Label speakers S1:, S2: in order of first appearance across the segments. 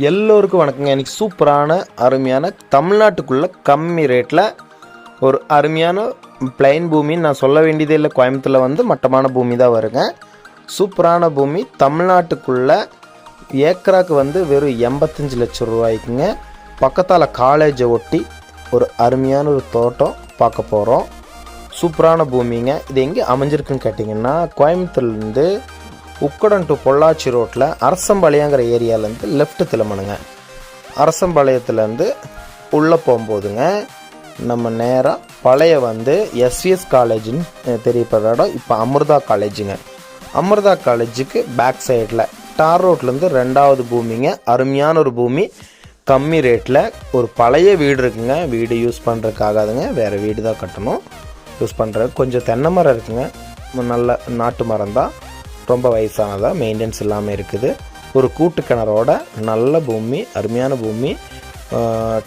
S1: எல்லோருக்கும் வணக்கங்க. இன்றைக்கி சூப்பரான அருமையான தமிழ்நாட்டுக்குள்ளே கம்மி ரேட்டில் ஒரு அருமையான பிளைன் பூமின்னு நான் சொல்ல வேண்டியதே இல்லை. கோயம்புத்தூரில் வந்து மட்டமான பூமி தான் வருங்க. சூப்பரான பூமி தமிழ்நாட்டுக்குள்ளே ஏக்கராக்கு வந்து வெறும் 85 லட்சம் ரூபாய்க்குங்க. பக்கத்தால் காலேஜை ஒட்டி ஒரு அருமையான ஒரு தோட்டம் பார்க்க போகிறோம். சூப்பரான பூமிங்க. இது எங்கே அமைஞ்சிருக்குன்னு கேட்டிங்கன்னா, கோயம்புத்தூர்லேருந்து உக்கடம் டு பொள்ளாச்சி ரோட்டில் அரசம்பாளையங்கிற ஏரியாவிலேருந்து லெஃப்ட் திரும்பணுங்க. அரசம்பாளையத்துலேருந்து உள்ளே போகும்போதுங்க நம்ம நேராக பழைய வந்து எஸ்விஎஸ் காலேஜுன்னு தெரியப்படுற இடம் இப்போ அமிர்தா காலேஜுங்க. அமிர்தா காலேஜுக்கு பேக் சைடில் டார் ரோட்லேருந்து 2வது பூமிங்க. அருமையான ஒரு பூமி, கம்மி ரேட்டில் ஒரு பழைய வீடு இருக்குங்க. வீடு யூஸ் பண்ணுறதுக்காகாதுங்க, வேறு வீடு தான் கட்டணும். யூஸ் பண்ணுறது கொஞ்சம் தென்னை மரம் இருக்குங்க. நல்ல நாட்டு மரம் தான், ரொம்ப வயசானதாக மெயின்டெனன்ஸ் இல்லாமல் இருக்குது. ஒரு கூட்டு கிணறோட நல்ல பூமி, அருமையான பூமி.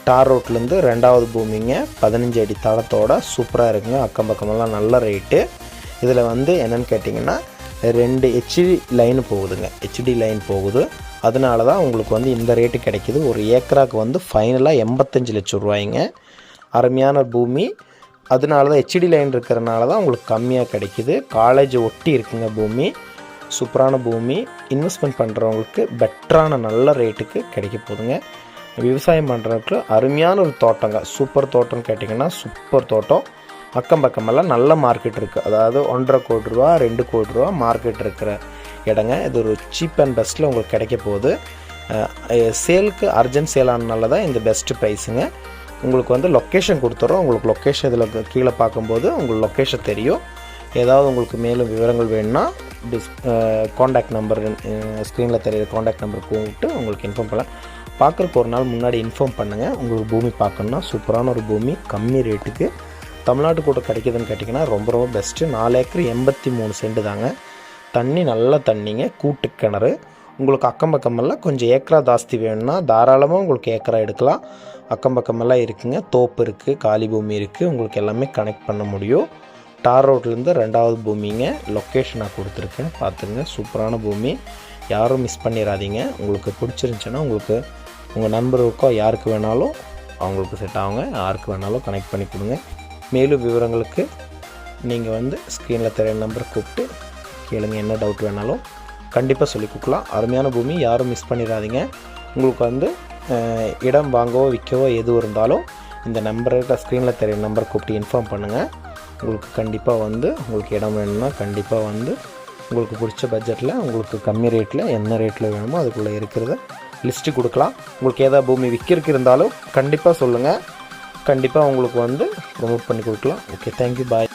S1: டார் ரோட்லேருந்து 2வது பூமிங்க. 15 அடி தளத்தோட சூப்பராக இருக்குங்க. அக்கம் பக்கமெல்லாம் நல்ல ரேட்டு. இதில் வந்து என்னென்னு கேட்டிங்கன்னா 2 ஹெச்டி லைன் போகுதுங்க. ஹெச்டி லைன் போகுது. அதனால தான் உங்களுக்கு வந்து இந்த ரேட்டு கிடைக்கிது. ஒரு ஏக்கராக்கு வந்து ஃபைனலாக 85 லட்சம் ரூபாய்ங்க. அருமையான பூமி. அதனால தான் ஹெச்டி லைன் இருக்கிறனால தான் உங்களுக்கு கம்மியாக கிடைக்கிது. காலேஜ் ஒட்டி இருக்குங்க பூமி. சூப்பரான பூமி. இன்வெஸ்ட்மெண்ட் பண்ணுறவங்களுக்கு பெட்டரான நல்ல ரேட்டுக்கு கிடைக்க போகுதுங்க. விவசாயம் பண்ணுறவங்களுக்கு அருமையான ஒரு தோட்டங்க. சூப்பர் தோட்டம்னு கேட்டிங்கன்னா சூப்பர் தோட்டம். அக்கம் பக்கமெல்லாம் நல்ல மார்க்கெட் இருக்குது. அதாவது 1.5 கோடி ரூபா 2 கோடி ரூபா மார்க்கெட் இருக்கிற இடங்க. இது ஒரு சீப் அண்ட் பெஸ்ட்டில் உங்களுக்கு கிடைக்க போகுது. சேலுக்கு அர்ஜென்ட் சேல் ஆனனால தான் இந்த பெஸ்ட்டு ப்ரைஸுங்க. உங்களுக்கு வந்து லொக்கேஷன் கொடுத்துட்றோம். உங்களுக்கு லொக்கேஷன் இதில் கீழே பார்க்கும்போது உங்களுக்கு லொக்கேஷன் தெரியும். ஏதாவது உங்களுக்கு மேலும் விவரங்கள் வேணும்னா காண்டாக்ட் நம்பர் ஸ்க்ரீனில் தெரியுற காண்டாக்ட் நம்பர் கூப்பிட்டு உங்களுக்கு இன்ஃபார்ம் பண்ணலாம். பார்க்குறக்கு ஒரு நாள் முன்னாடி இன்ஃபார்ம் பண்ணுங்கள். உங்களுக்கு பூமி பார்க்கணுன்னா சூப்பரான ஒரு பூமி கம்மி ரேட்டுக்கு தமிழ்நாட்டு கூட கிடைக்கிதுன்னு கேட்டிங்கன்னா ரொம்ப ரொம்ப பெஸ்ட்டு. 4 ஏக்கர் 83 சென்ட் தாங்க. தண்ணி நல்ல தண்ணிங்க. கூட்டு கிணறு. உங்களுக்கு அக்கம் பக்கமெல்லாம் கொஞ்சம் ஏக்கரா ஜாஸ்தி வேணும்னா தாராளமாக உங்களுக்கு ஏக்கரா எடுக்கலாம். அக்கம் பக்கமெல்லாம் இருக்குங்க. தோப்பு இருக்குது, காலி பூமி இருக்குது. உங்களுக்கு எல்லாமே கனெக்ட் பண்ண முடியும். டார் ரோட்லேருந்து 2வது பூமிங்க. லொக்கேஷன் நான் கொடுத்துருக்கேன், பார்த்துங்க. சூப்பரான பூமி, யாரும் மிஸ் பண்ணிடாதீங்க. உங்களுக்கு பிடிச்சிருந்துச்சுன்னா உங்களுக்கு உங்கள் நண்பருக்கோ யாருக்கு வேணாலும் அவங்களுக்கு செட் ஆகுங்க. யாருக்கு வேணாலும் கனெக்ட் பண்ணி கொடுங்க. மேலும் விவரங்களுக்கு நீங்கள் வந்து ஸ்க்ரீனில் தெரிய நம்பர் கூப்பிட்டு கேளுங்க. என்ன டவுட் வேணாலும் கண்டிப்பாக சொல்லி கொடுக்கலாம். அருமையான பூமி, யாரும் மிஸ் பண்ணிடாதீங்க. உங்களுக்கு வந்து இடம் வாங்கவோ விற்கவோ எது இருந்தாலும் இந்த நம்பருக்கு ஸ்க்ரீனில் தெரிய நம்பர் கூப்பிட்டு இன்ஃபார்ம் பண்ணுங்கள். உங்களுக்கு கண்டிப்பாக வந்து உங்களுக்கு இடம் வேணும்னா கண்டிப்பாக வந்து உங்களுக்கு பிடிச்ச பட்ஜெட்டில் உங்களுக்கு கம்மி ரேட்டில் என்ன ரேட்டில் வேணுமோ அதுக்குள்ளே இருக்கிறத லிஸ்ட்டு கொடுக்கலாம். உங்களுக்கு ஏதாவது பூமி விற்கிறதுக்கு இருந்தாலும் கண்டிப்பாக சொல்லுங்கள். கண்டிப்பாக உங்களுக்கு வந்து ப்ரொமோட் பண்ணி கொடுக்கலாம். ஓகே, தேங்க்யூ, பாய்.